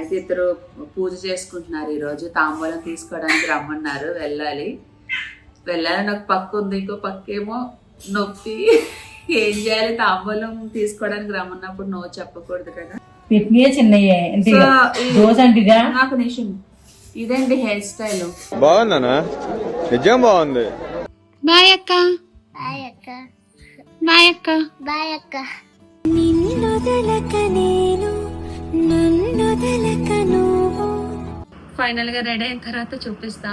అయితే ఇద్దరు పూజ చేసుకుంటున్నారు. ఈరోజు తాంబూలం తీసుకోవడానికి రమ్మన్నారు. వెళ్ళాలి నాకు పక్క ఉంది, ఇంకో పక్కేమో నొప్పి. ఏం చేయాలి? తాంబూలం తీసుకోవడానికి రమ్మన్నప్పుడు నో చెప్పకూడదు కదా. నాకు నిమిషం ఇదండి హెయిర్ స్టైల్. బాగుందనా? నిజం బాగుంది. బాయ్ అక్క. బాయ్ అక్క. బాయ్ అక్క. ఫైనల్ గా రెడీ అయిన తర్వాత చూపిస్తా.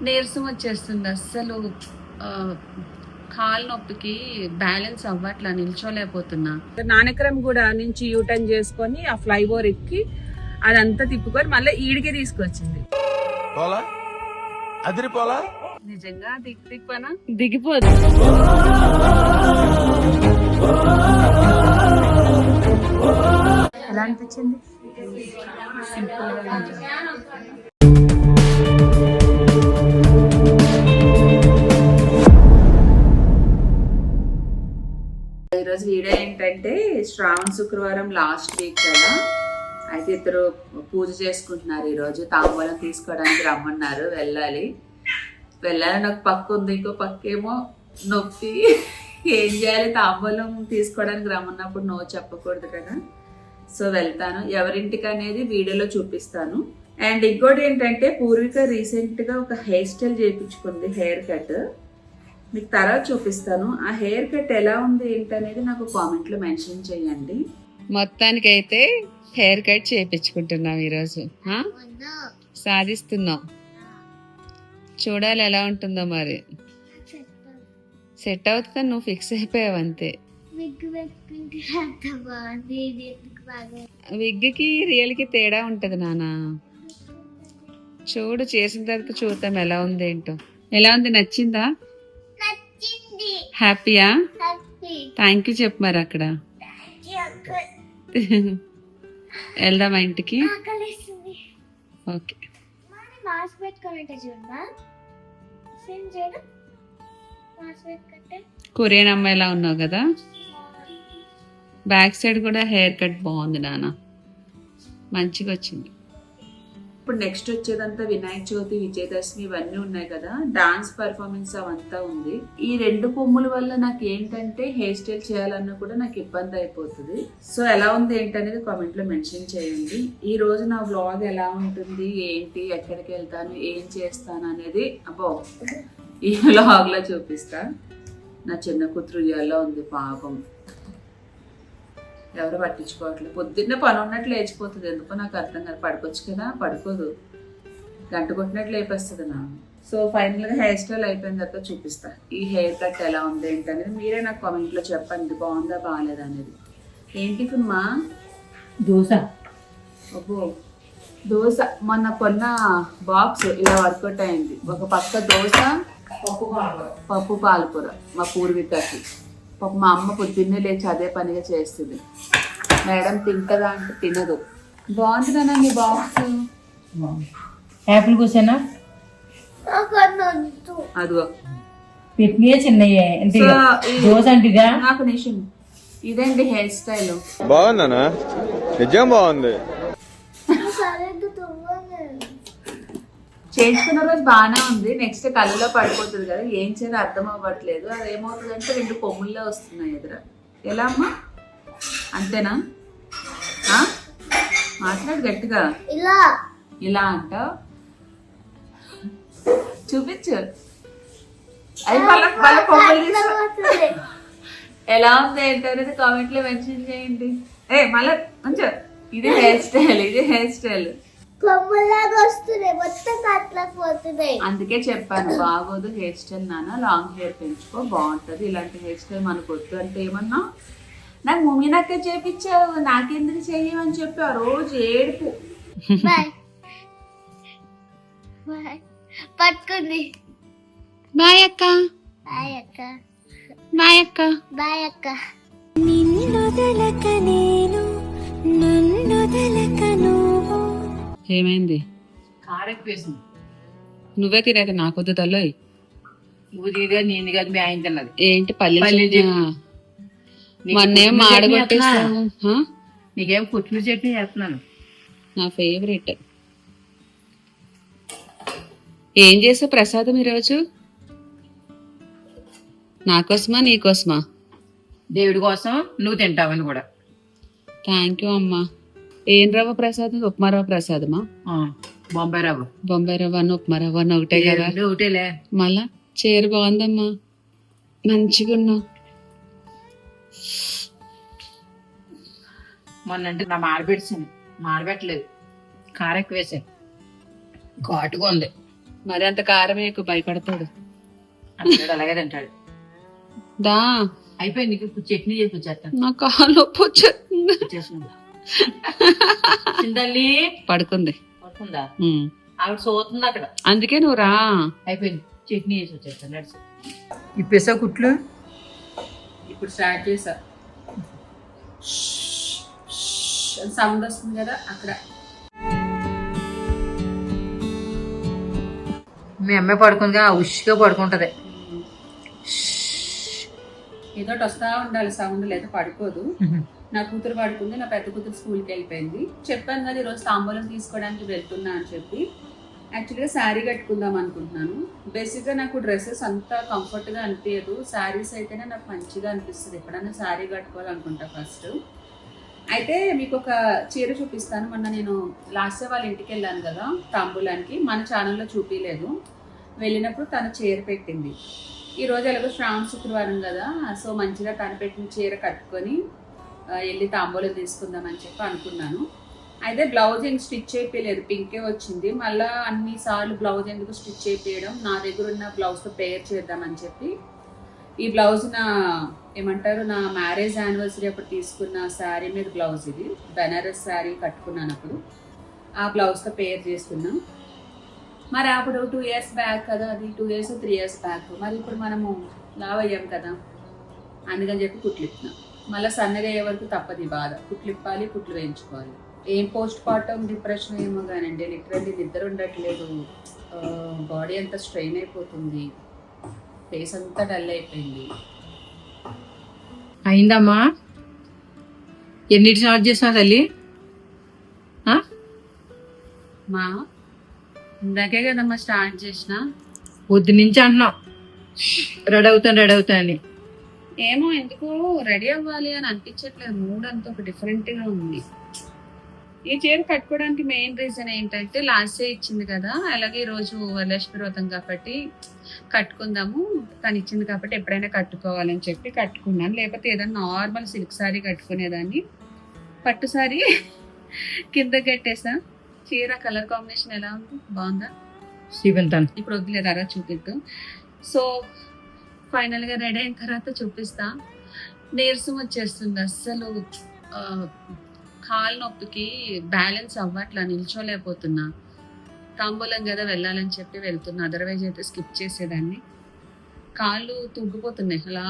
నీరసం వచ్చేస్తుంది, అస్సలు కాలు నొప్పికి బ్యాలెన్స్ అవ్వట్లా, నిల్చోలేకపోతున్నా. నానక్రమ్ కూడా నుంచి యూటర్న్ చేసుకొని ఆ ఫ్లైఓవర్ ఎక్కి అదంతా తిప్పుకొని మళ్ళీ ఈడికి తీసుకొచ్చింది. నిజంగా దిగిపోనా? దిగిపోదు. ఎలా అనిపించింది? సింపుల్ గా. ఈరోజు వీడియో ఏంటంటే శ్రావణ శుక్రవారం లాస్ట్ వీక్ కదా. అయితే ఇద్దరు పూజ చేసుకుంటున్నారు. ఈరోజు తాంబూలం తీసుకోవడానికి రమ్మన్నారు. వెళ్ళాలి నాకు పక్క ఉంది, ఇంకో పక్కేమో నొప్పి. ఏం చేయాలి? తాంబూలం తీసుకోవడానికి రమ్మన్నప్పుడు నో చెప్పకూడదు కదా. సో వెళ్తాను. ఎవరింటికి అనేది వీడియోలో చూపిస్తాను. అండ్ ఇంకోటి ఏంటంటే పూర్విక రీసెంట్గా ఒక హెయిర్ స్టైల్ చేయించుకుంది, హెయిర్ కట్. మీకు తర్వాత చూపిస్తాను. ఆ హెయిర్ కట్ ఎలా ఉంది ఏంటనేది నాకు కామెంట్లో మెన్షన్ చేయండి. మొత్తానికైతే హెయిర్ కట్ చేయించుకుంటున్నాం ఈరోజు. సాధిస్తున్నాం. చూడాలి ఎలా ఉంటుందో మరి. సెట్ అవుతుందని నువ్వు ఫిక్స్ అయిపోయావు అంతే. విగ్కి రియల్ కి తేడా ఉంటది నాన్న. చూడు, చేసిన తర్వాత చూద్దాం ఎలా ఉంది ఏంటో. ఎలా ఉంది? నచ్చిందా? హ్యాపీయా? థ్యాంక్ యూ చెప్పు మరి. అక్కడ వెళ్దామా ఇంటికి? ఓకే. కొరియన్ అమ్మాయిలా ఉన్నావు కదా. బ్యాక్ సైడ్ కూడా హెయిర్ కట్ బాగుంది నాన్న, మంచిగా వచ్చింది. ఇప్పుడు నెక్స్ట్ వచ్చేదంతా వినాయక చవితి, విజయదశమి ఇవన్నీ ఉన్నాయి కదా. డాన్స్ పర్ఫార్మెన్స్ అవంతా ఉంది. ఈ రెండు కొమ్ముల వల్ల నాకు ఏంటంటే హెయిర్ స్టైల్ చేయాలన్నా కూడా నాకు ఇబ్బంది అయిపోతుంది. సో ఎలా ఉంది ఏంటనేది కామెంట్ లో మెన్షన్ చేయండి. ఈ రోజు నా వ్లాగ్ ఎలా ఉంటుంది, ఏంటి, ఎక్కడికి వెళ్తాను, ఏం చేస్తాను అనేది ఈ వ్లాగ్ లో చూపిస్తా. నా చిన్న కూతురు ఉయ్యాల్లో ఉంది పాపం, ఎవరు పట్టించుకోవట్లేదు. పొద్దున్నే పని ఉన్నట్లు లేచిపోతుంది, ఎందుకో నాకు అర్థం కాదు. పడుకోవచ్చు కదా, పడుకోదు, గంట కొట్టినట్లు లేపేస్తుంది నా. సో ఫైనల్గా హెయిర్ స్టైల్ అయిపోయిన తర్వాత చూపిస్తా ఈ హెయిర్ కట్ ఎలా ఉంది ఏంటనేది. మీరే నాకు కామెంట్లో చెప్పండి, బాగుందా బాగాలేదా అనేది. ఏం టిఫిన్ మా? దోశ. అబ్బో దోశ. మొన్న కొన్న బాక్స్ ఇలా వర్కౌట్ అయింది. ఒక పక్క దోశ, పప్పు పాలకూర మా పూర్వికకి. పాప మా అమ్మ పొద్దున్నే లేచి అదే పనిగా చేస్తుంది. మేడం తింటదా అంటే తినదు. బాగుంది నాన్న నీ బాక్స్. యాపిల్ కూర్చోనా? అదిగో చిన్నయ్యే దోశ అంటిగా. నాకు నిమిషం ఇదండి హెయిర్ స్టైల్. బాగుందనా? నిజం బాగుంది. చేయించుకున్న రోజు బాగానే ఉంది. నెక్స్ట్ కళ్ళలో పడిపోతుంది కదా, ఏం చేయాలో అర్థం అవ్వట్లేదు. అది ఏమవుతుందంటే రెండు కొమ్ముల్లో వస్తున్నాయి ఎదుర. ఎలా అమ్మా? అంతేనా? మాట్లాడు గట్టిగా. ఇలా అంట. చూపించు. అది వాళ్ళ కొమ్ములు ఎలా ఉంది ఏంటనేది కామెంట్ లో మెన్షన్ చేయండి. మళ్ళా మంచిగా ఇది హెయిర్ స్టైల్. అందుకే చెప్పాను బాగోదు హెయిర్ స్టైల్ నాన్న, లాంగ్ హెయిర్ పెంచుకో బాగుంటది. ఇలాంటి హెయిర్ స్టైల్ మనకు వద్దు అంటే ఏమన్నా నాకు మమ్మీ నాకే చేపించావు, నాకెందుకు చెయ్యమని చెప్పి ఆ రోజు ఏడుపు. పట్టుకుంది. బాయ్ అక్క. బాయ్ అక్క. బాయ్ అక్క. బాయ్ అక్క. ఏమైంది? కారెక్కేసింది. నువ్వే తినేది నాకొద్దు తల్లి. నువ్వు తినేది నేను కాదు, మీ ఆయన తిన్నది. ఏంటి పల్లి మొన్నేం మాడగొట్టేస్తావు? నీకేం పుట్టిన చట్నీ చేస్తున్నాను. నా ఫేవరెట్. ఏం చేసావు ప్రసాదం ఈరోజు? నాకోసమా నీకోసమా? దేవుడి కోసం నువ్వు తింటావని కూడా. థ్యాంక్ యూ అమ్మా. ఏం రవ్వ ప్రసాదం? ఉప్మా రవ్వ ప్రసాదమా? బొంబాయి రవ్వ. బొంబాయి రవ్వ అన్న ఉప్మా రవ్వ అన్న ఒకటే కదా? ఒకటేలే. మళ్ళా చీర బాగుందమ్మా, మంచిగా ఉన్నావు. మొన్నంటే నా మాడబెట్టాను, మాడబెట్టలేదు, కారం ఎక్కువ వేసాను, ఘాటుగా ఉంది. మరి అంత కారం ఎక్కువ భయపడతాడు. అన్నాడు అలాగే తింటాడు. దా అయిపోయింది, నీకు చట్నీ చేసి వచ్చేస్తాను. నా కాలు నొప్పి వచ్చేస్తుంది. చింతల్లి పడుకుంది. పడుకుందా? ఆవిడ సోతుంది అక్కడ. అందుకే నువ్వు రా. అయిపోయింది, చట్నీ చేసి వచ్చేస్తాను. నడిచి ఇప్పేసా కుట్లు. ఇప్పుడు స్టార్ట్ చేసా. సౌండ్ వస్తుంది కదా అక్కడ. మీ అమ్మాయి పడుకుందిగా, ఉష్గా పడుకుంటది. ఏదో వస్తా ఉండాలి సౌండ్, లేదా పడుకోదు. నా కూతురు పడుకుంది, నా పెద్ద కూతురు స్కూల్కి వెళ్ళిపోయింది. చెప్పాను కదా ఈరోజు తాంబూలం తీసుకోవడానికి వెళ్తున్నా అని చెప్పి. యాక్చువల్గా శారీ కట్టుకుందాం అనుకుంటున్నాను. బేసిక్గా నాకు డ్రెస్సెస్ అంతా కంఫర్ట్గా అనిపించదు, శారీస్ అయితేనే నాకు మంచిగా అనిపిస్తుంది. ఎప్పుడైనా శారీ కట్టుకోవాలనుకుంటా ఫస్ట్. అయితే మీకు ఒక చీర చూపిస్తాను. మొన్న నేను లాస్ట్ వాళ్ళ ఇంటికి వెళ్ళాను కదా తాంబూలానికి, మన ఛానల్లో చూపించలేదు. వెళ్ళినప్పుడు తను చీర పెట్టింది. ఈరోజు ఎలాగో శ్రావణ శుక్రవారం కదా, సో మంచిగా తను పెట్టిన చీర కట్టుకొని వెళ్ళి తాంబూలం తీసుకుందామని చెప్పి అనుకున్నాను. అయితే బ్లౌజ్ ఇంక స్టిచ్ చేయలేదు, పింకే వచ్చింది. మళ్ళీ అన్నిసార్లు బ్లౌజ్ ఎందుకు స్టిచ్ చేయించడం, నా దగ్గర ఉన్న బ్లౌజ్తో పేర్ చేద్దామని చెప్పి ఈ బ్లౌజ్ నా ఏమంటారు నా మ్యారేజ్ యానివర్సరీ అప్పుడు తీసుకున్న శారీ మీద బ్లౌజ్, ఇది బెనారస్ శారీ కట్టుకున్నాను అప్పుడు. ఆ బ్లౌజ్తో పేర్ చేసుకున్నాం. మరి అప్పుడు 2 years బ్యాక్ కదా, అది 2 years 3 years బ్యాక్. మరి ఇప్పుడు మనము లావ్ అయ్యాం కదా, అందుకని చెప్పి కుట్లు ఇప్పినాం. మళ్ళీ సన్నగా అయ్యే వరకు తప్పదు ఈ బాధ, కుట్లు ఇప్పాలి, కుట్లు వేయించుకోవాలి. ఏం పోస్ట్ పార్టమ్ డిప్రెషన్ ఏమో కానండి, లిటరల్లీ నిద్ర ఉండట్లేదు, బాడీ అంతా స్ట్రెయిన్ అయిపోతుంది, ఫేస్ అంతా డల్ అయిపోయింది. అయిందమ్మా? ఎన్నిటి స్టార్ట్ చేసినా తల్లి? మా ఇందాకే కదమ్మా స్టార్ట్ చేసిన. పొద్దు నుంచి అంటున్నావు రెడీ అవుతాను అని. ఏమో ఎందుకో రెడీ అవ్వాలి అని అనిపించట్లేదు, మూడ్ అంతా ఒక డిఫరెంట్గా ఉంది. ఈ చీర కట్టుకోవడానికి మెయిన్ రీజన్ ఏంటంటే లాస్ట్ డే ఇచ్చింది కదా, అలాగే ఈరోజు వరలక్ష్మి వ్రతం కాబట్టి కట్టుకుందాము, తను ఇచ్చింది కాబట్టి ఎప్పుడైనా కట్టుకోవాలని చెప్పి కట్టుకున్నాను. లేకపోతే ఏదైనా నార్మల్ సిల్క్ శారీ కట్టుకునేదాన్ని. పట్టు శారీ కింద కట్టేసా. చీర కలర్ కాంబినేషన్ ఎలా ఉంది, బాగుందా? చూపిస్తాను ఇప్పుడు వద్దులేదారా, చూపిద్దాం. సో ఫైనల్గా రెడీ అయిన తర్వాత చూపిస్తా. నీరసం వచ్చేస్తుంది అస్సలు, కాలు నొప్పికి బ్యాలెన్స్ అవ్వట్లా, నిల్చోలేకపోతున్నా. తాంబూలం కదా వెళ్ళాలని చెప్పి వెళ్తున్నా, అదర్వైజ్ అయితే స్కిప్ చేసేదాన్ని. కాళ్ళు తూగిపోతున్నాయి, అలా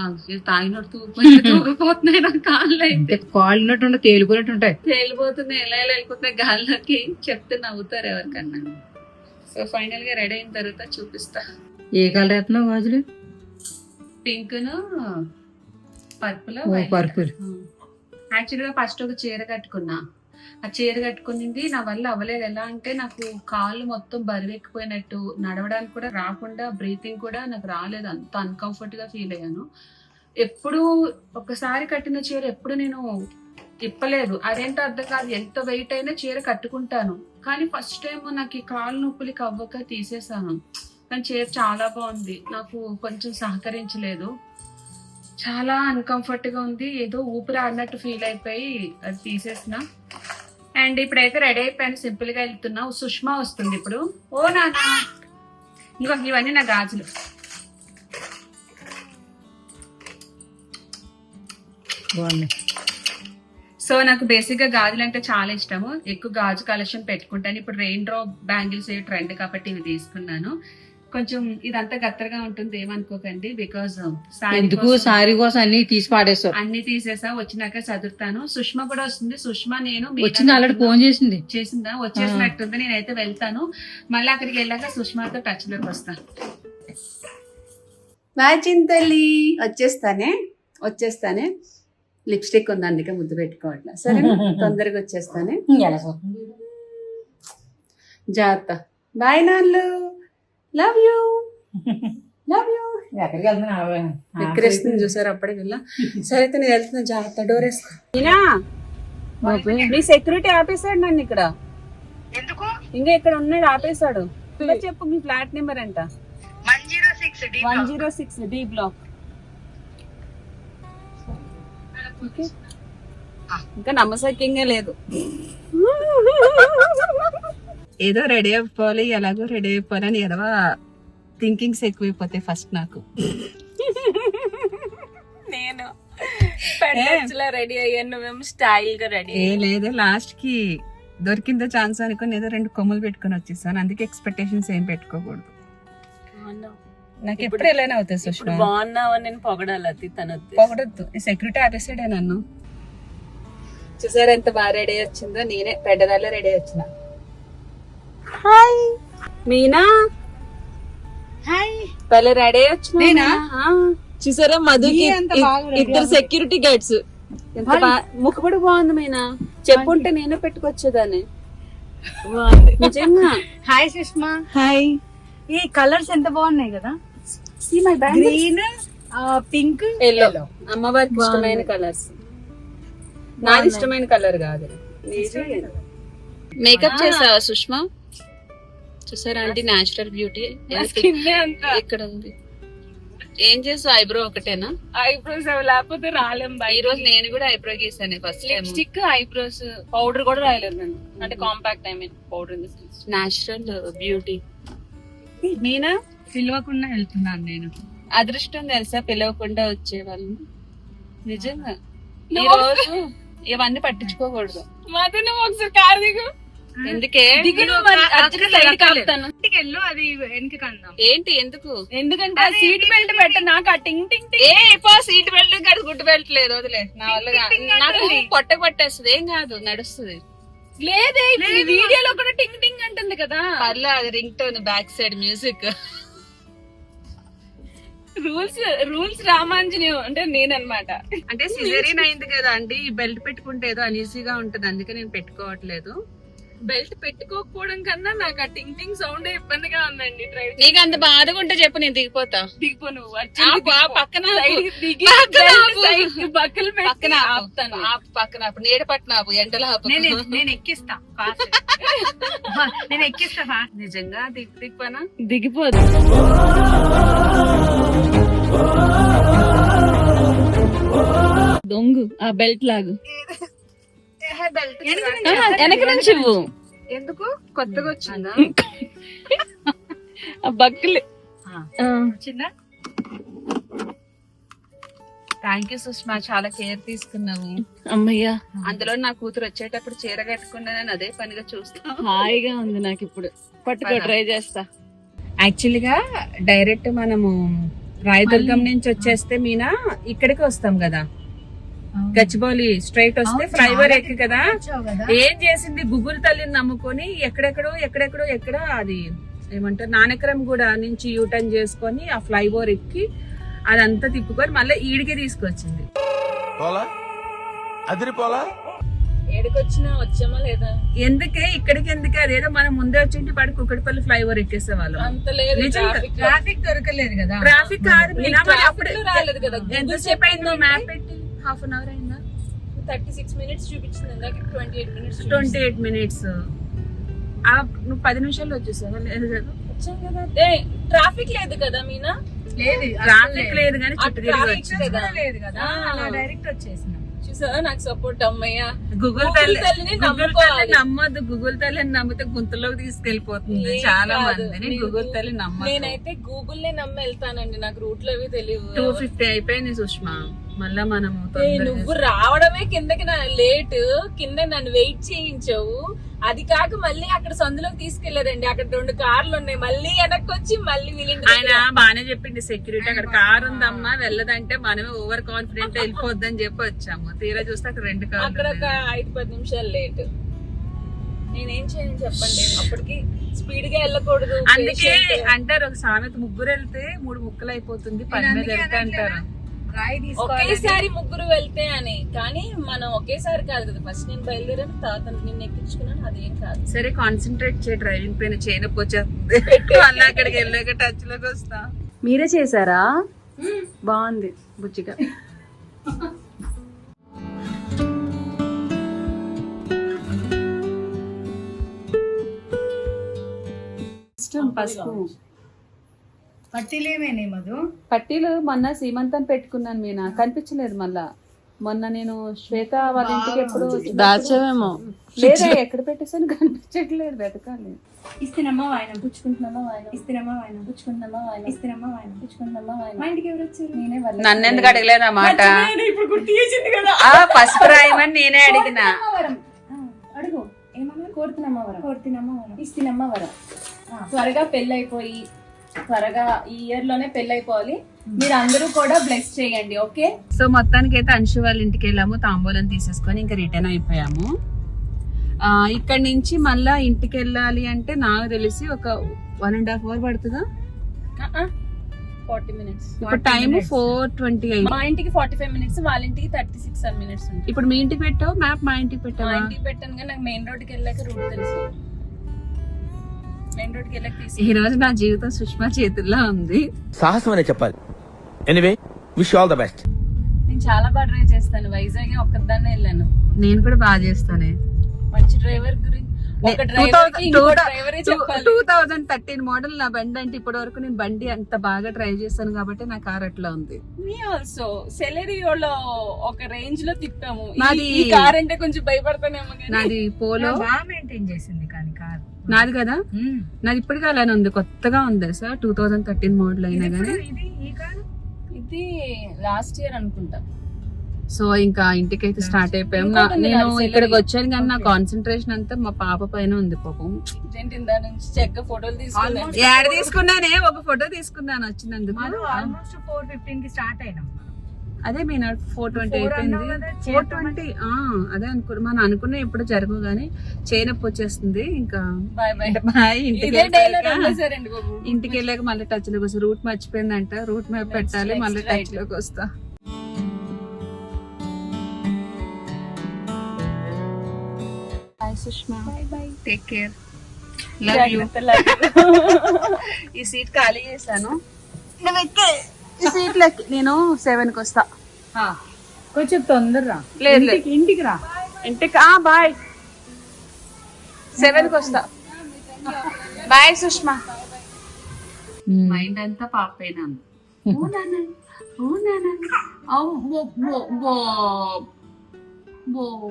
తాగినట్టు తూగిపోతున్నాయి నా కాళ్ళు. అయితే కాళ్ళున్నట్టు తేలిపోయినట్టు ఉంటాయి, తేలిపోతున్నాయి, ఎలా వెళ్ళిపోతున్నాయి గాల్లోకి. చెప్తే నవ్వుతారు ఎవరికన్నా. సో ఫైనల్ గా రెడీ అయిన తర్వాత చూపిస్తా. ఏ కలర్ వేస్తున్నావు గాజులు? పింక్ ను పర్పుల్. పర్పుల్. యాక్చువల్గా ఫస్ట్ ఒక చీర కట్టుకున్నా, ఆ చీర కట్టుకునింది నా వల్ల అవ్వలేదు. ఎలా అంటే నాకు కాళ్ళు మొత్తం బరువెక్కిపోయినట్టు, నడవడానికి కూడా రాకుండా, బ్రీతింగ్ కూడా నాకు రాలేదు, అంత అన్కంఫర్ట్ గా ఫీల్ అయ్యాను. ఎప్పుడు ఒకసారి కట్టిన చీర ఎప్పుడు నేను ఇప్పలేదు, అదేంటో అర్థం కాదు. ఎంత వెయిట్ అయినా చీర కట్టుకుంటాను, కానీ ఫస్ట్ టైం నాకు ఈ కాళ్ళు నొప్పులకి అవ్వక తీసేసాను. కానీ చీర చాలా బాగుంది, నాకు కొంచెం సహకరించలేదు, చాలా అన్కంఫర్ట్ గా ఉంది, ఏదో ఊపిరి ఆడినట్టు ఫీల్ అయిపోయి అది తీసేసిన. అండ్ ఇప్పుడైతే రెడీ అయిపోయాను, సింపుల్ గా వెళ్తున్నా. సుష్మా వస్తుంది ఇప్పుడు. ఓ నాన్న, ఇంకో ఇవన్నీ నా గాజులు. సో నాకు బేసిక్ గా గాజులు అంటే చాలా ఇష్టము, ఎక్కువ గాజు కలెక్షన్ పెట్టుకుంటాను. ఇప్పుడు రెయిన్ డ్రాప్ బ్యాంగిల్స్ ట్రెండ్ కాబట్టి ఇవి తీసుకున్నాను. కొంచెం ఇదంతా గత్తరగా ఉంటుంది ఏమనుకోకండి, బికాజ్ ఎందుకు సారీ కోసం అన్ని తీసి పాడేస్తావు. అన్ని తీసేసా, వచ్చినాక చదువుతాను. సుష్మా కూడా వస్తుంది. సుష్మా నేను వచ్చింది, ఆల్రెడీ ఫోన్ చేసిందా, వచ్చేసినట్టుంది. నేనైతే వెళ్తాను, మళ్ళీ అక్కడికి వెళ్ళాక సుష్మాతో టచ్ లోకి వస్తాను. చింతల్లి వచ్చేస్తానే. లిప్స్టిక్ ఉంది అందుకే ముద్దు పెట్టుకోవట్లే. సరే తొందరగా వచ్చేస్తానే. జాగ్రత్త. బాయ్ నాన్లు. Love you. Love you. ఎక్కడికి వెళ్తున్నావు? ఎక్కడేస్తుంది చూసారు అప్పుడే వెళ్ళా. సరే అయితే నేను వెళ్తున్నా, జాగ్రత్త. డోర్ వేసుకో. మీ సెక్యూరిటీ ఆపేశాడు నన్ను ఇక్కడ. ఇంకా ఇక్కడ ఉన్నాడు, ఆపేశాడు. చెప్పు మీ ఫ్లాట్ నెంబర్ ఎంత? 106 డి బ్లాక్. ఇంకా నమ్మసక్యంగా లేదు. ఏదో రెడీ అయిపోవాలి, ఎలాగో రెడీ అయిపోవాలని ఎదవా థింకింగ్స్ ఎక్కువైపోతాయి ఫస్ట్ నాకు. నేను రెడీ అయ్యాను, నువ్వేమో స్టైల్ గా రెడీ. ఏ లేదు, లాస్ట్ కి దొరికిందో ఛాన్స్ అనుకుని ఏదో 2 కొమ్ములు పెట్టుకుని వచ్చేసాను. అందుకే ఎక్స్పెక్టేషన్స్ ఏం పెట్టుకోకూడదు. నాకు ఎప్పుడు ఎలానే అవుతాయి సుష్మా. బాగున్నావని నేను పొగడాలి, తను పొగడొద్దు. సెక్యూరిటీ ఆపేసాడే నన్ను. చూసారా ఎంత బాగా రెడీ వచ్చిందో. నేనే పెద్దదాల్లో రెడీ వచ్చిన. హాయ్ మీనా. హాయ్. పల్లె రెడీ వచ్చిన. చూసారా మధుకి ఇద్దరు సెక్యూరిటీ గార్డ్స్. ముఖపడి బాగుంది మీనా. చెప్పుంటే నేనే పెట్టుకొచ్చేదాన్ని నిజంగా. హాయ్ సుష్మా. హాయ్. ఈ కలర్స్ ఎంత బాగున్నాయి కదా. Green, pink, yellow. అమ్మవారికి ఇష్టమైన కలర్స్. నాది ఇష్టమైన కలర్ కాదు. మేకప్ చేసావా సుష్మా? చూసారా ఆంటీ, న్యాచురల్ బ్యూటీ ఇక్కడ ఉంది. ఏం చేసావు? ఐబ్రో ఒకటేనా? ఐబ్రోస్ లేకపోతే రాలేం. ఈ రోజు నేను కూడా ఐబ్రో గీసాను first time. Lipstick, eyebrows, powder కూడా రాయలేదు నేను. అంటే compact, I mean powder. Natural beauty. Meena పిలవకుండా వెళ్తున్నాను నేను. అదృష్టం తెలుసా, పిలవకుండా వచ్చేవాళ్ళు. నిజంగా ఈ రోజు ఇవన్నీ పట్టించుకోకూడదు. మధు నువ్వు ఒకసారి కార్ దిగు. ఎందుకే అది వెనక కందాం. ఏంటి ఎందుకు? ఎందుకంటే సీట్ బెల్ట్ పెట్ట నాకు ఆ టింగ్ టింగ్ ఏ సీట్ బెల్ట్ కాదు, గుడ్డు బెల్ట్ లేదు. వదిలే, నా వల్ల నాకు పొట్ట పట్టేస్తుంది. ఏం కాదు, నడుస్తుంది. లేదే వీడియోలో కూడా టింగ్ టింగ్ అంటుంది కదా. పర్లే, అది ring tone, back side music. Rules Ramanjaneyam అంటే నేనన్నమాట. అంటే సిజరీన్ అయింది కదా అండి, బెల్ట్ పెట్టుకుంటే ఏదో అనీజీగా ఉంటుంది, అందుకే నేను పెట్టుకోవట్లేదు. బెల్ట్ పెట్టుకోకపోవడం కన్నా నాకు ఆ టింగ్ టింగ్ సౌండ్ ఇబ్బందిగా ఉందండి. డ్రైవ్ నీకు అంత బాధగా ఉంటే చెప్పు, నేను దిగిపోతా. దిగిపో నువ్వు. పక్కన బక్కలు పక్కన పక్కన నీడ పట్టిన ఆపు, ఎండలో ఆపు. నేను ఎక్కిస్తా. నేను ఎక్కిస్తా. నిజంగా దిగిపోనా? దిగిపోదు. దొంగు ఆ బెల్ట్ లాగు. వెనక నుంచి ఎందుకు? కొత్తగా వచ్చిందా? ఆ బక్కలు చిన్న. థ్యాంక్ యూ సుష్మా, చాలా కేర్ తీసుకున్నావు. అమ్మయ్యా. అందులో నా కూతురు వచ్చేటప్పుడు చీర కట్టుకున్నా, నేను అదే పనిగా చూస్తా. హాయిగా ఉంది నాకు ఇప్పుడు. పట్టుకో, ట్రై చేస్తా. యాక్చువల్ గా డైరెక్ట్ మనము రాయదుర్గం నుంచి వచ్చేస్తే మీనా ఇక్కడికి వస్తాం కదా, గచ్చిబౌలి స్ట్రైట్ వస్తే ఫ్లైఓవర్ ఎక్కి కదా. ఏం చేసింది, గూగుల్ తల్లిని నమ్ముకొని ఎక్కడ అది ఏమంటారు, నానక్రమ్ కూడా నుంచి యూటర్న్ చేసుకొని ఆ ఫ్లైఓవర్ ఎక్కి అదంతా తిప్పుకొని మళ్ళీ ఈడికే తీసుకొచ్చింది. ఏడుకొచ్చినా వచ్చామా లేదా? ఎందుకే ఇక్కడికి ఎందుకే, అదేదో మనం ముందే వచ్చింటి పడి కుక్కడిపల్లి ఫ్లైఓవర్ ఎక్కేసేవాళ్ళం. అంత లేదు, ట్రాఫిక్ దొరకలేదు కదా. ట్రాఫిక్ కాదు మీనా, మరి అప్పుడు రాలేదు కదా. ఎంతసేపు అయిందో మ్యాప్ పెట్టి? హాఫ్ అన్ అవర్ అయిందా? 36 minutes చూపించింది. 28 minutes. నువ్వు 10 నిమిషాల్లో వచ్చేసావా? లేదు కదా, వచ్చాం కదా. ట్రాఫిక్ లేదు కదా మీనా? లేదు, ట్రాఫిక్ లేదు కానీ చుట్టూ తిరిగి వచ్చాను. లేదు కదా, డైరెక్ట్ వచ్చేసినాం. చూసావా నాకు సపోర్ట్. అమ్మయ్య. గూగుల్ తల్లిని నమ్మద్దు. గూగుల్ తల్లిని నమ్మితే గుంతలోకి తీసుకెళ్లిపోతుంది చాలా మందిని. గూగుల్ తల్లి నమ్మద్దు. నేనైతే గూగుల్ నే నమ్మి వెళ్తానండి, నాకు రూట్లు అవి తెలియవు. 2:50 అయిపోయింది సుష్మా. మళ్ళా మనము నువ్వు రావడమే కిందకి లేట్, కింద నన్ను వెయిట్ చేయించావు. అది కాక మళ్ళీ అక్కడ సందులోకి తీసుకెళ్లారండి. అక్కడ 2 కార్లు ఉన్నాయి, మళ్ళీ వెనక్కి వచ్చి మళ్ళీ ఆయన బానే చెప్పింది సెక్యూరిటీ, అక్కడ కారు ఉందమ్మా వెళ్ళదంటే మనమే ఓవర్ కాన్ఫిడెంట్ వెళ్ళిపోద్దని చెప్పి వచ్చాము. తీరా చూస్తే అక్కడ 2 కార్లు. అక్కడ ఒక 5-10 నిమిషాలు లేట్. నేనేం చేయను చెప్పండి, అప్పటికి స్పీడ్ గా వెళ్ళకూడదు. అందుకే అంటారు ఒక సామెత, ముగ్గురు వెళ్తే 3 ముక్కలు అయిపోతుంది, 10 మీద వెళ్తే అంటారు. రాయి తీసుకోవాలి ఒకేసారి ముగ్గురు వెళ్తే అని, కానీ మనం ఒకేసారి కాదు కదా. ఫస్ట్ నేను బయలుదేరాను, తర్వాత నిన్ను ఎక్కించుకున్నాను, అదేం కాదు. సరే కాన్సన్ట్రేట్ చేయ, డ్రైవింగ్ పైన చేయనొచ్చేస్తుంది మళ్ళీ అక్కడికి వెళ్ళాక టచ్ లోకి వస్తా. మీరే చేశారా? బాగుంది బుజ్జిగా. ఇష్టం పసుపు. పట్టిలేమేనే మధు. పట్టీలు మొన్న సీమంతం పెట్టుకున్నాను మీనా, కనిపించలేదు మళ్ళా. మొన్న నేను శ్వేత వాళ్ళ ఇంటికి ఎప్పుడు దాచావేమో. లేదా ఎక్కడ పెట్టేసాను కనిపించట్లేదు, వెతకాలి. ఇస్తేనమ్మా వాయన పుచ్చుకుంటున్నామా వాయన, ఇస్తేనమ్మా వాయన పుచ్చుకుంటున్నామా వాయన, ఇస్తేనమ్మా వాయన పుచ్చుకుంటున్నామా వాయన. మా ఇంటికి ఎవరు వచ్చారు? నేనే వాళ్ళ. నన్ను ఎందుకు అడగలేదు ఆ మాట? ఇప్పుడు గుర్తు చేసింది కదా. పసుపు రాయమని నేనే అడిగిన. అడుగు ఏమన్నా. కోరుతున్నామా వరం, కోరుతున్నామా వరం, ఇస్తేనమ్మా వరం. త్వరగా పెళ్ళైపోయి త్వరగా ఈ ఇయర్ లోనే పెళ్ళైపోవాలి. మీరు అందరూ కూడా బ్లెస్ చేయండి, ఓకే? సో మొత్తానికి అయితే అంశు వాళ్ళ ఇంటికి వెళ్ళాము, తాంబూలం తీసేసుకొని ఇంకా రిటర్న్ అయిపోయాము. ఇక్కడ నుంచి మళ్ళా ఇంటికి వెళ్ళాలి అంటే నాకు తెలిసి ఒక 1.5 hours పడుతుందా? 40 minutes. ఇప్పుడు టైం 4:20 అయింది. మా ఇంటికి 45 minutes, వాళ్ళ ఇంటికి 36 minutes ఉంటుంది. ఇప్పుడు మీ ఇంటికి పెట్టావు మ్యాప్, మా ఇంటికి మా పెట్టావా? ఇంటికి పెట్టాను కానీ నాకు మెయిన్ రోడ్కి వెళ్ళాక రూట్ తెలుసు. మెయిన్ రోడ్కి వెళ్ళాక తీసి ఈ రోజు నా జీవితం సుష్మా చేతుల్లో ఉంది. సాహసం అనే చెప్పాలి. Anyway wish all the best. నేను చాలా బాగా డ్రైవ్ చేస్తాను. వైజాగ్ ఒక్కదాన్నే వెళ్ళాను. నేను కూడా బాగా చేస్తానే. మంచి డ్రైవర్ గురించి ఒక డ్రైవర్ కి ఇంకో డ్రైవరే చెప్పాలి. 2013 మోడల్ నా బండి అంటే ఇప్పటి వరకు నేను బండి అంత బాగా డ్రైవ్ చేస్తాను కాబట్టి నా కార్ అట్లా ఉంది. మీ ఆల్సో సెలెరియోలో ఒక రేంజ్ లో తిప్పాము. నాది- ఈ కార్ అంటే కొంచెం భయపడతానేమో కానీ నాది పోలో. బాగా మెయింటైన్ చేసింది కానీ కార్. నాది కదా, నాది ఇప్పటికీ అలానే ఉంది, కొత్తగా ఉంది సార్. 2013 మోడల్ అయినా కానీ. ఇది ఈ కార్ ఇది లాస్ట్ ఇయర్ అనుకుంటా. సో ఇంకా ఇంటికైతే స్టార్ట్ అయిపోయాం. ఇంకోటి ఉంది నేను నాది ఇక్కడికి Celery. వచ్చాను కానీ నా కాన్సన్ట్రేషన్ అంతా మా పాప పైన ఉంది పాపం. ఏంటి దాని నుంచి చెక్క ఫోటోలు తీసుకున్నాను. యాడ్ తీసుకున్నానే, ఒక ఫోటో తీసుకున్నాను వచ్చినందుకు. మనం ఆల్మోస్ట్ 4:15 కి స్టార్ట్ అయినాం. అదే మీ 4:20 అయిపోయింది. 4:20 అదే అనుకున్నా. మనం అనుకున్న ఎప్పుడు జరగవు కానీ చేయనప్పు వచ్చేస్తుంది. ఇంకా బాయ్ బాయ్. బాయ్. ఇంటికి ఇదే డైలాగ్ వెళ్ళాక- వదిలేసారండి బాబు. ఇంటికి వెళ్ళాక మళ్ళీ టచ్ లోకి వస్తా. రూట్ మర్చిపోయిందంట, రూట్ మ్యాప్ పెట్టాలి, మళ్ళీ right. టచ్ లోకి వస్తా. Bye Sushma, take care, love you. ఈ సీట్ ఖాళీ చేశాను. ఈ సీట్ లెక్కి నేను 7కి వస్తా. కొంచెం తొందరరా. లేదు లేదు, ఇంటికి రా. ఇంటికి బాయ్. 7కి వస్తా. బాయ్ సుష్మా. మైండ్ అంతా పాప పైన ఉంది. ఓ నాన్న, ఓ నాన్న, నువ్వు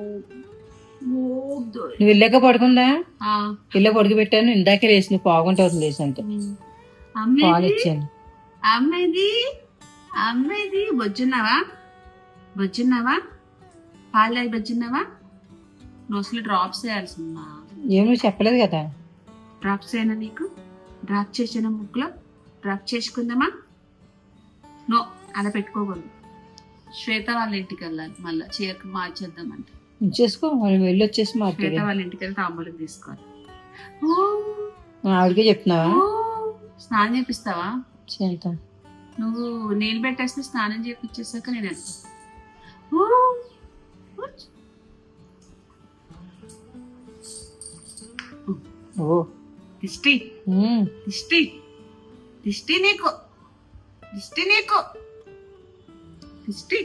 వెళ్ళాక పడుకుందా? ఇల్లు పడుకు పెట్టాను, ఇందాకే లేచి నువ్వు పావుగంట అవుతుంది లేచి అంతే. పాలు ఇచ్చాను. అమ్మేది అమ్మేది, బొజ్జున్నావా బొజ్జున్నావా, పాలు బొజ్జున్నావా? నువ్వు అసలు డ్రాప్స్ చేయాల్సిందా? ఏం నువ్వు చెప్పలేదు కదా. డ్రాప్స్ అయినా నీకు? డ్రాప్ చేసిన ముక్కులో డ్రాప్ చేసుకుందామా? నో, అలా పెట్టుకోకూడదు. శ్వేత వాళ్ళ ఇంటికి వెళ్ళాలి, మళ్ళీ చీరకు మార్చేద్దామంటే. ఇచ్చేసుకో, మనం వెళ్ళి వచ్చేసి శ్వేత మాట్లాడి వాళ్ళ ఇంటికి వెళ్ళి తాంబూలం తీసుకోవాలి. ఆవిడకే చెప్తున్నావా? స్నానం చేపిస్తావా? చేద్దాం. నువ్వు నీళ్ళు పెట్టేస్తే స్నానం చేపించేసాక నేను వెళ్తా. ఓ దిష్టి దిష్టి దిష్టి నీకు, దిష్టి నీకు, దిష్టి.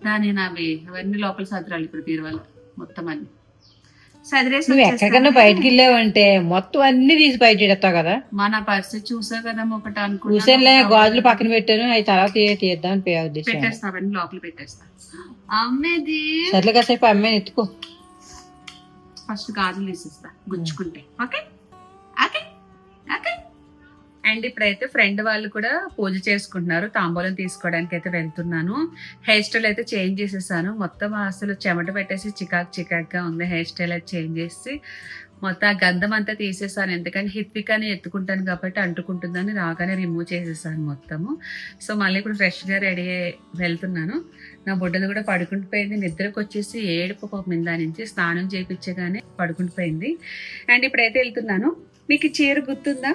దాని నావి అవన్నీ లోపల సదరాలి ఇప్పుడు బీరువాళ్ళు మొత్తం అన్ని సదిరేసి నువ్వు ఎక్కడికన్నా బయటకు వెళ్ళావంటే మొత్తం అన్ని తీసి బయట పెడతావు కదా. మన పరిస్థితి చూసా కదా ఒకటి కూర్చొనిలే, గాజులు పక్కన పెట్టాను, అవి తర్వాత తీద్దాం అని పోయే ఉద్దేశం. పెట్టేస్తా, అవన్నీ లోపల పెట్టేస్తా. అమ్మేది సర్లే కాసేపు అమ్మాయిని ఎత్తుకో. ఫస్ట్ గాజులు తీసేస్తా గుచ్చుకుంటే. Okay okay okay. అండ్ ఇప్పుడైతే ఫ్రెండ్ వాళ్ళు కూడా పూజ చేసుకుంటున్నారు. తాంబూలం తీసుకోవడానికి అయితే వెళ్తున్నాను. హెయిర్ స్టైల్ అయితే చేంజ్ చేసేసాను. మొత్తం అసలు చెమట పెట్టేసి చికాక్గా ఉంది. హెయిర్ స్టైల్ అయితే చేంజ్ చేసి మొత్తం ఆ గంధం అంతా తీసేసాను. ఎందుకంటే హిత్వికాని ఎత్తుకుంటాను కాబట్టి అంటుకుంటుందని రాగానే రిమూవ్ చేసేసాను మొత్తము. సో మళ్ళీ ఇప్పుడు ఫ్రెష్గా రెడీ అయ్యి వెళ్తున్నాను. నా బుడ్డది కూడా పడుకుంటుపోయింది. నిద్రకు వచ్చేసి ఏడుపు పాపం దాని నుంచి స్నానం చేయించగానే పడుకుంటుపోయింది. అండ్ ఇప్పుడైతే వెళ్తున్నాను. మీకు ఈ చీర గుర్తుందా?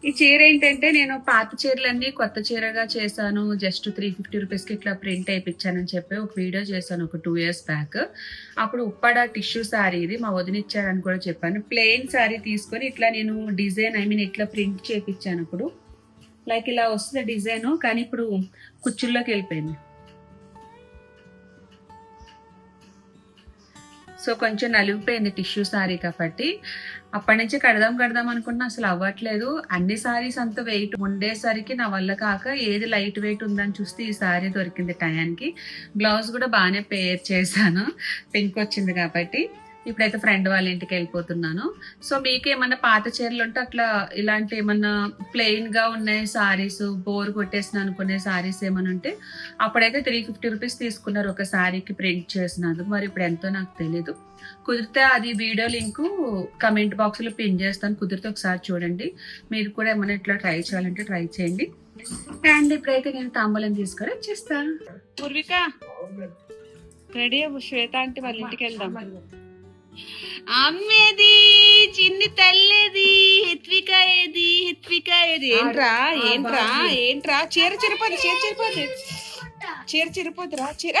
ఈ చీర ఏంటంటే నేను పాత చీరలన్నీ కొత్త చీరగా చేశాను, జస్ట్ 350 రూపీస్కి ఇట్లా ప్రింట్ వేయించానని చెప్పి ఒక వీడియో చేశాను ఒక 2 years బ్యాక్. అప్పుడు ఉప్పాడ టిష్యూ శారీ ఇది మా వదిన ఇచ్చారని కూడా చెప్పాను. ప్లెయిన్ శారీ తీసుకొని ఇట్లా నేను డిజైన్ ఇట్లా ప్రింట్ చేయించాను. ఇప్పుడు లైక్ ఇలా వస్తుంది డిజైన్, కానీ ఇప్పుడు కుచ్చుల్లోకి వెళ్ళిపోయింది. సో కొంచెం నలిగిపోయింది టిష్యూ శారీ కాబట్టి అప్పటి నుంచి కడదాం అనుకున్నా, అసలు అవ్వట్లేదు. అన్ని శారీస్ అంత వెయిట్ ఉండేసరికి నా వల్ల కాక ఏది లైట్ వెయిట్ ఉందని చూస్తే ఈ శారీ దొరికింది టయానికి. బ్లౌజ్ కూడా బాగానే పేర్ చేశాను, పింక్ వచ్చింది కాబట్టి. ఇప్పుడైతే ఫ్రెండ్ వాళ్ళ ఇంటికి వెళ్ళిపోతున్నాను. సో మీకు ఏమన్నా పాత చీరలు ఉంటే అట్లా ఇలాంటి ఏమన్నా ప్లెయిన్ గా ఉన్నాయి సారీస్, బోర్ కొట్టేసిన అనుకునే సారీస్ ఏమైనా ఉంటే అప్పుడైతే 350 రూపీస్ తీసుకున్నారు ఒక సారీకి ప్రింట్ చేసినందుకు. మరి ఇప్పుడు ఎంతో నాకు తెలీదు. కుదిరితే అది వీడియో లింక్ కమెంట్ బాక్స్ లో పిన్ చేస్తాను, కుదిరితే ఒకసారి చూడండి. మీరు కూడా ఏమైనా ఇట్లా ట్రై చేయాలంటే ట్రై చేయండి. అండ్ ఇప్పుడైతే నేను తాంబూలం తీసుకొని వచ్చేస్తా. పూర్విక రెడీ అవ్వు, శ్వేత అంటే వాళ్ళ ఇంటికి వెళ్దాం. అమ్మేది చిన్ని తల్లేది, హిత్విక ఏది ఏంట్రా చీర చిరిపోతురా చీర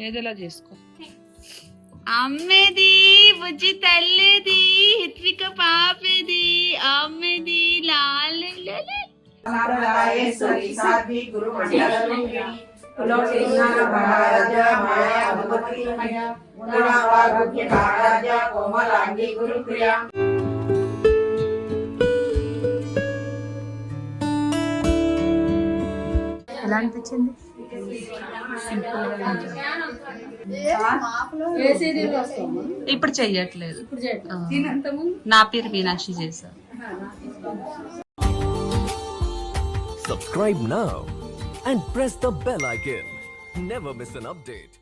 ఏదోలా చేసుకో. అమ్మేది బుజ్జి తల్లేది, హిత్విక పాపేది, అమ్మేది లాలే ఎలా అనిపించింది? ఇప్పుడు చెయ్యట్లేదు, నా పేరు మీనాక్షి చేశా. Subscribe now and press the bell icon. Never miss an update.